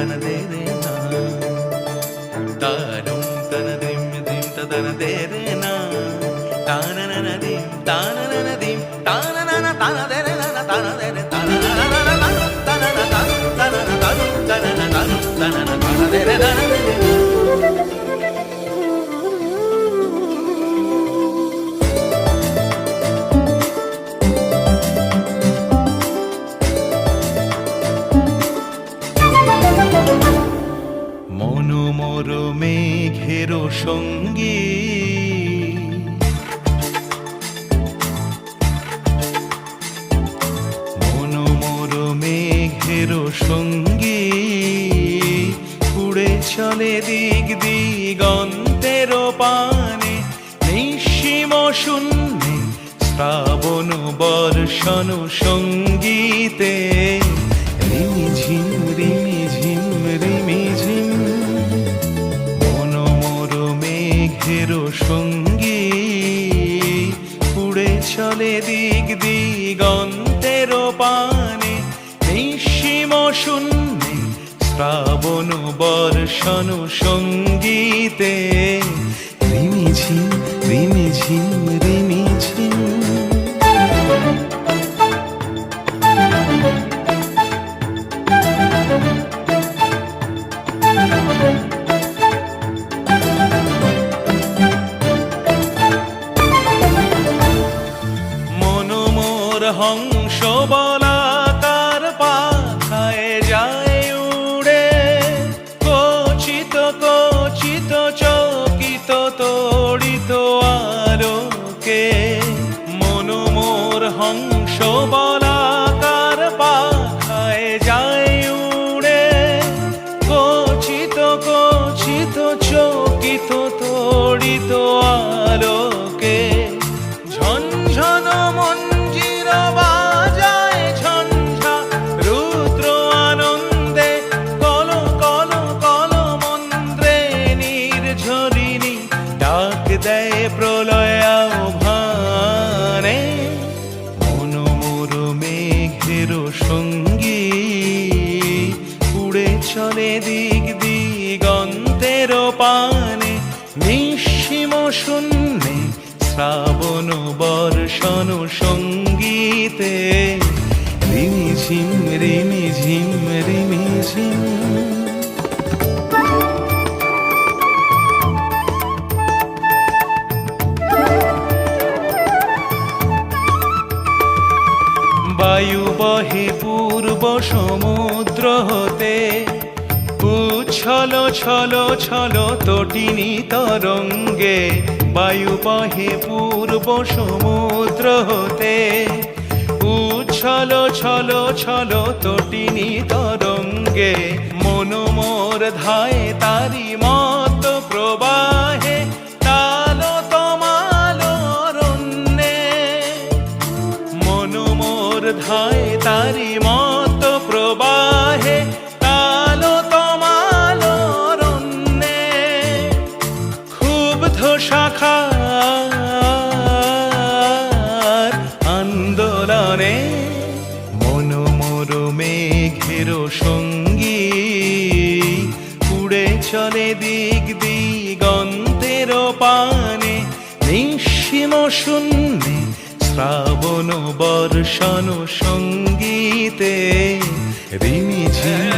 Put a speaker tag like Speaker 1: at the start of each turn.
Speaker 1: tana de re na tarum tana dim dim tana de re na tana na na dim tana na na dim tana na na tana de re na tana de re tana na na na tana na tana tana na tana na tana na tana de re na মনোমর মেঘের সঙ্গী মনোমর মেঘের সঙ্গী উড়ে চলে দিক দিগন্তের পানে নিঃসীম শূন্যে শ্রাবণ বর্ষণ সঙ্গীতে রিমিঝিম রিমিঝিম রিমিঝিম মনোমর মেঘের সঙ্গী উড়ে চলে দিক দিগন্তের পানে নিঃসীম শূন্যে শ্রাবণ বর্ষণ সঙ্গীতে রিমিঝিম রিমিঝিম রিমিঝিম মনোমর হংস বলাকার পাখায় যায় উড়ে কচিত কচিত চকিত তড়িত আলোকে মনোমর হংস বলাকার পাখায় যায় উড়ে কচিত কচিত চকিত তড়িত আলোকে ঝনঝন মঞ্জির বাজায় ঝঞ্ঝা রুদ্র আনন্দে কল কল কল মন্ত্রে নির্ঝরিণী ডাক দেয় প্রলয় আহ্বানে মনোমর মেঘের সঙ্গী উড়ে চলে দিক দিগন্তের পানে নিঃসীম শূন্যে শ্রাবণ বর্ষণ সঙ্গীতে রিমিঝিম রিমিঝিম রিমিঝিম বায়ু বহে পূর্ব সমুদ্র হতে উচ্ছল ছল ছল তটিনী তরঙ্গে বায়ু বহে পূর্ব সমুদ্র হতে উচ্ছল ছল ছল তটিনী তরঙ্গে মনোমর ধায় তারি মত প্রবাহে তাল তমাল অরণ্যে মনোমর ধায় তারি মত প্রবাহে তাল তমাল অরণ্যে ক্ষুব্ধ শাখার আন্দোলনে মনোমর মেঘের সঙ্গী উড়ে চলে দিক দিগন্তের পানে নিঃসীম শূন্যে শ্রাবণ বর্ষণ সঙ্গীতে রিমিঝিম